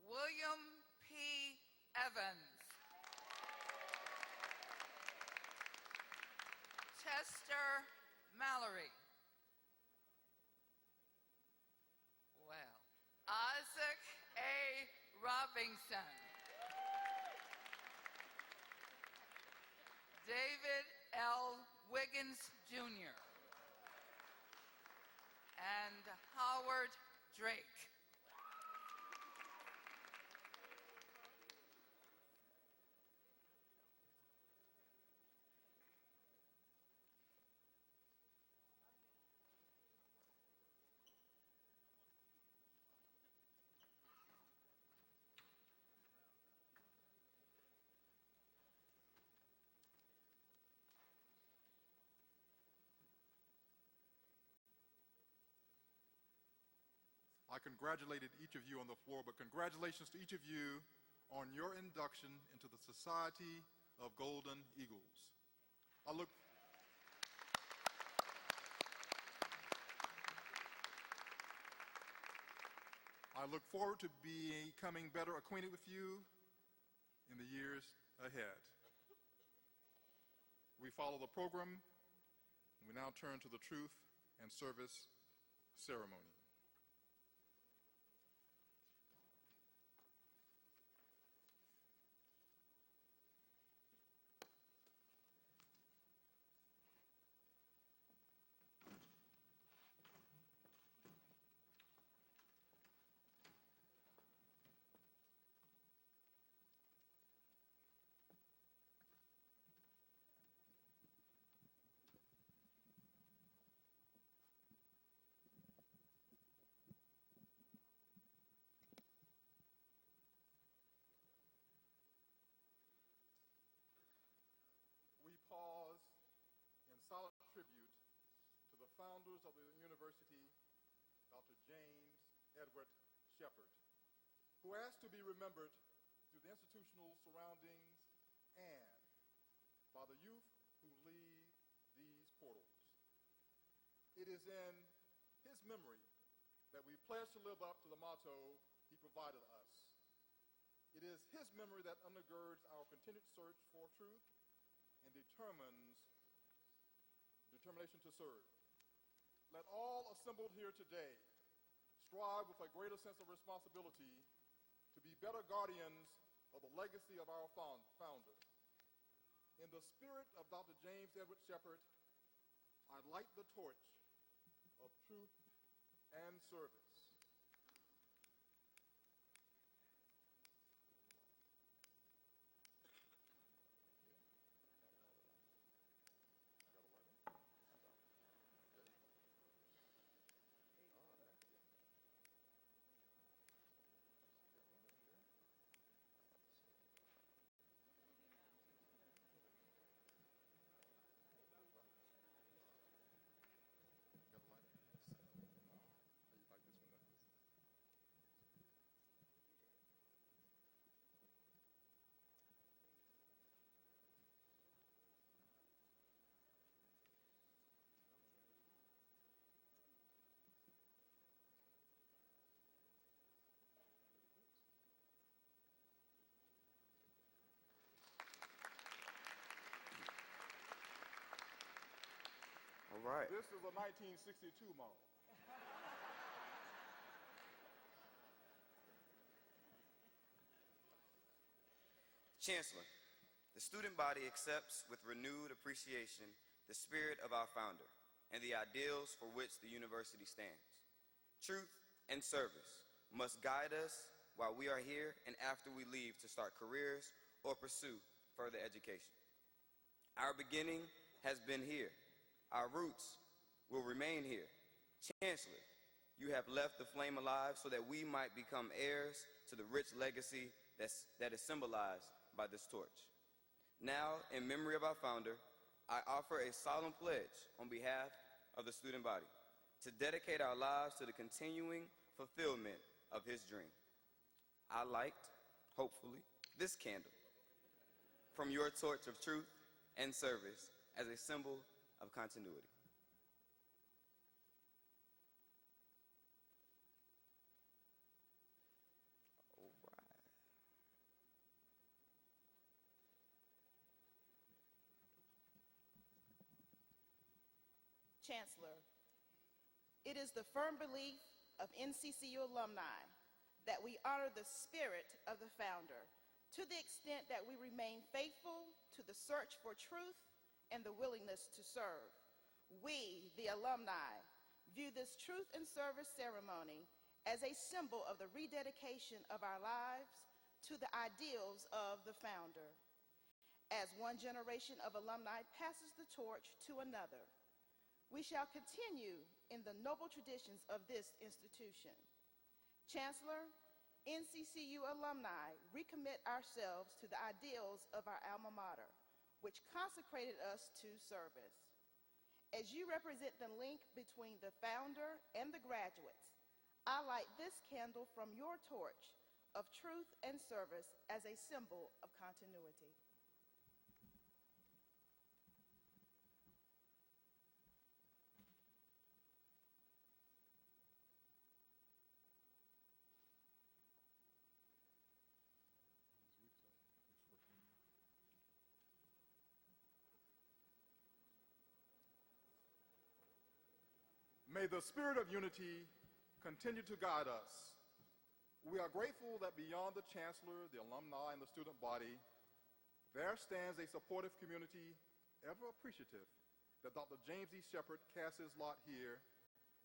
William P. Evans. Chester Mallory. Well, Isaac A. Robinson. David L. Wiggins, Jr. And Howard Drake. I congratulated each of you on the floor, but congratulations to each of you on your induction into the Society of Golden Eagles. I look forward to becoming better acquainted with you in the years ahead. We follow the program, and we now turn to the Truth and Service ceremony. We pause in silent tribute to the founders of the university, Dr. James Edward Shepard, who asked to be remembered through the institutional surroundings and by the youth who leave these portals. It is in his memory that we pledge to live up to the motto he provided us. It is his memory that undergirds our continued search for truth and determination to serve. Let all assembled here today strive with a greater sense of responsibility to be better guardians of the legacy of our founder. In the spirit of Dr. James Edward Shepard, I light the torch of truth and service. All right. This is a 1962 model. Chancellor, the student body accepts with renewed appreciation the spirit of our founder and the ideals for which the university stands. Truth and service must guide us while we are here and after we leave to start careers or pursue further education. Our beginning has been here. Our roots will remain here. Chancellor, you have left the flame alive so that we might become heirs to the rich legacy that is symbolized by this torch. Now, in memory of our founder, I offer a solemn pledge on behalf of the student body to dedicate our lives to the continuing fulfillment of his dream. I light, hopefully, this candle from your torch of truth and service as a symbol of continuity. All right. Chancellor, it is the firm belief of NCCU alumni that we honor the spirit of the founder to the extent that we remain faithful to the search for truth and the willingness to serve. We, the alumni, view this truth and service ceremony as a symbol of the rededication of our lives to the ideals of the founder. As one generation of alumni passes the torch to another, we shall continue in the noble traditions of this institution. Chancellor, NCCU alumni recommit ourselves to the ideals of our alma mater, which consecrated us to service. As you represent the link between the founder and the graduates, I light this candle from your torch of truth and service as a symbol of continuity. May the spirit of unity continue to guide us. We are grateful that beyond the chancellor, the alumni, and the student body, there stands a supportive community ever appreciative that Dr. James E. Shepard cast his lot here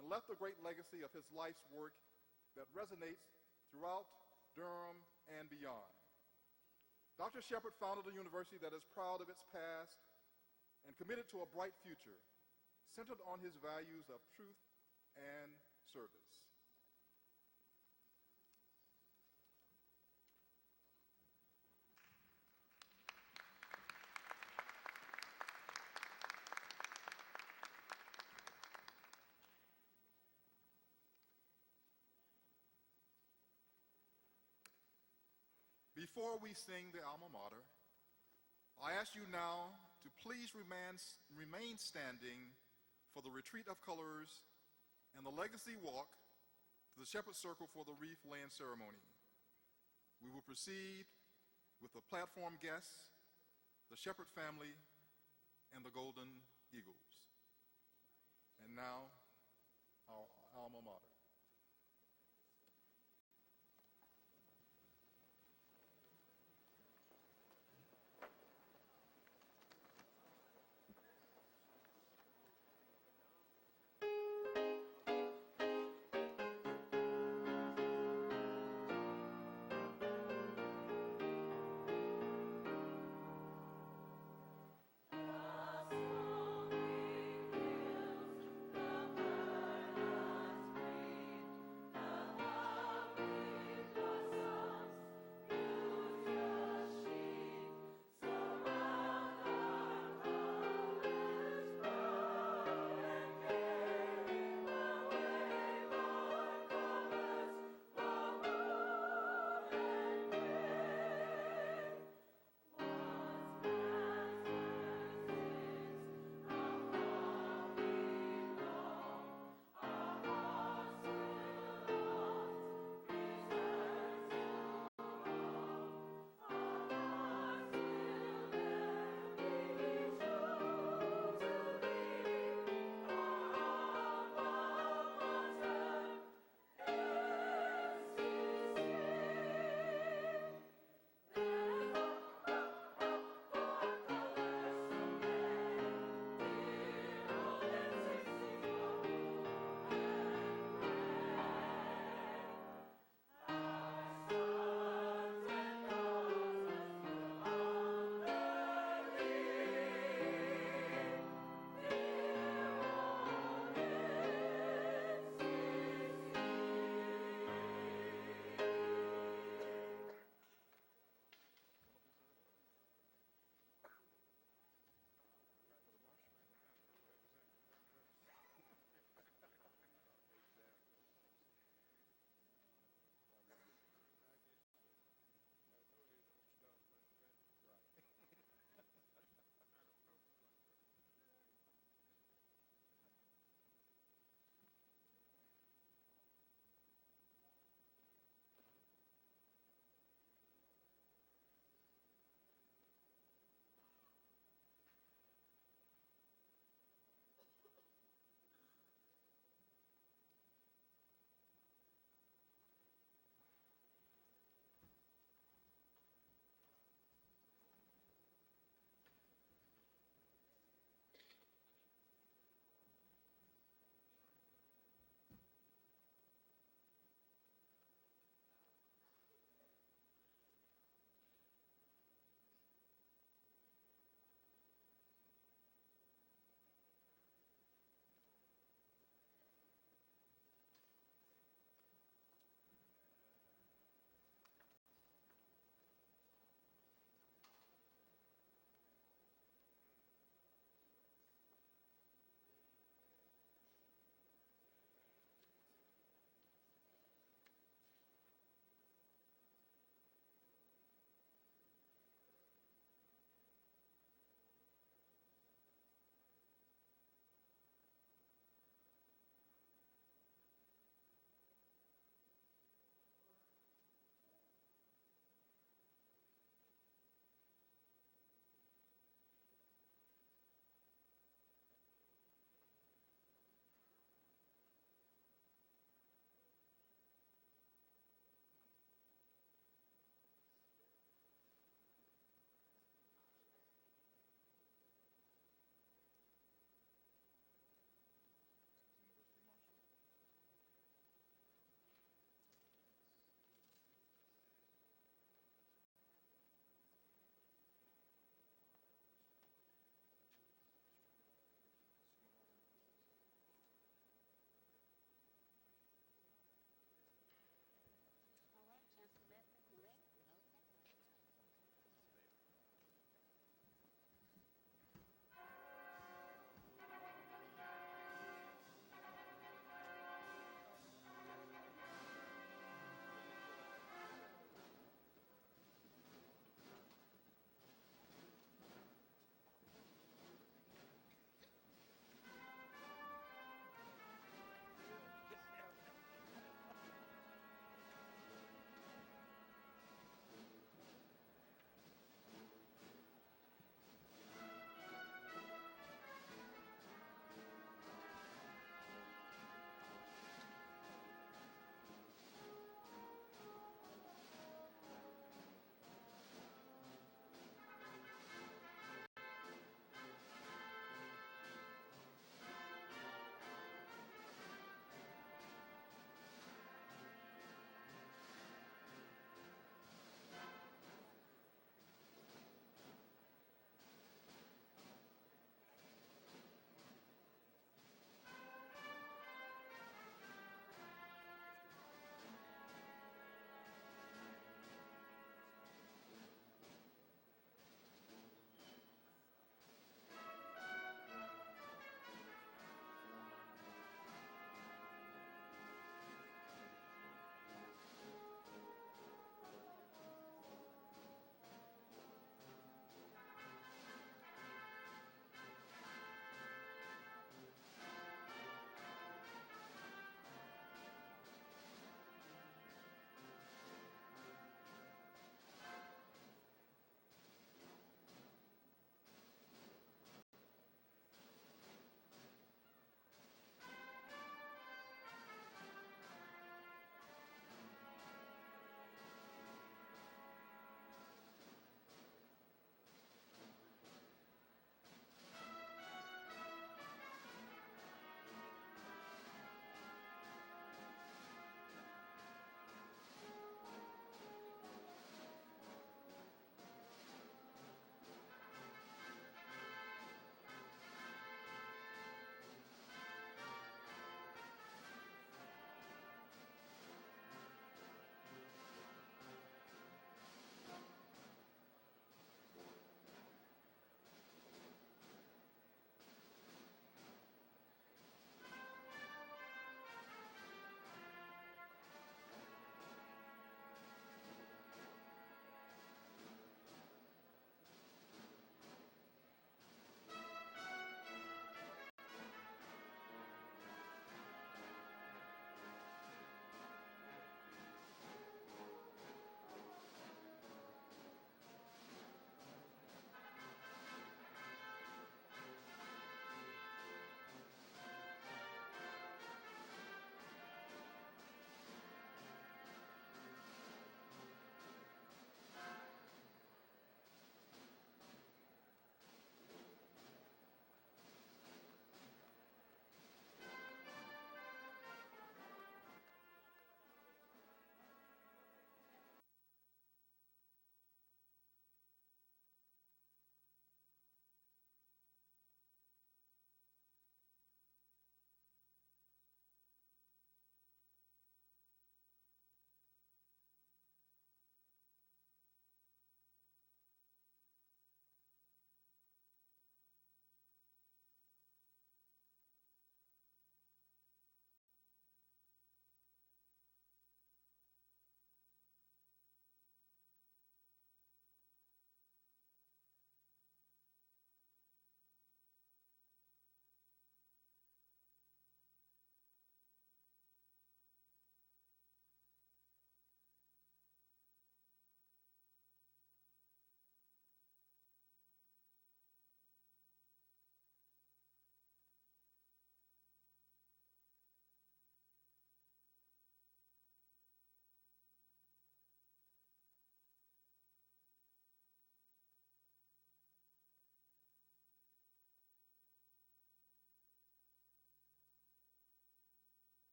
and left a great legacy of his life's work that resonates throughout Durham and beyond. Dr. Shepard founded a university that is proud of its past and committed to a bright future, centered on his values of truth and service. Before we sing the alma mater, I ask you now to please remain standing for the Retreat of Colors and the Legacy Walk to the Shepard Circle for the wreath laying ceremony. We will proceed with the platform guests, the Shepard family, and the Golden Eagles. And now, our alma mater.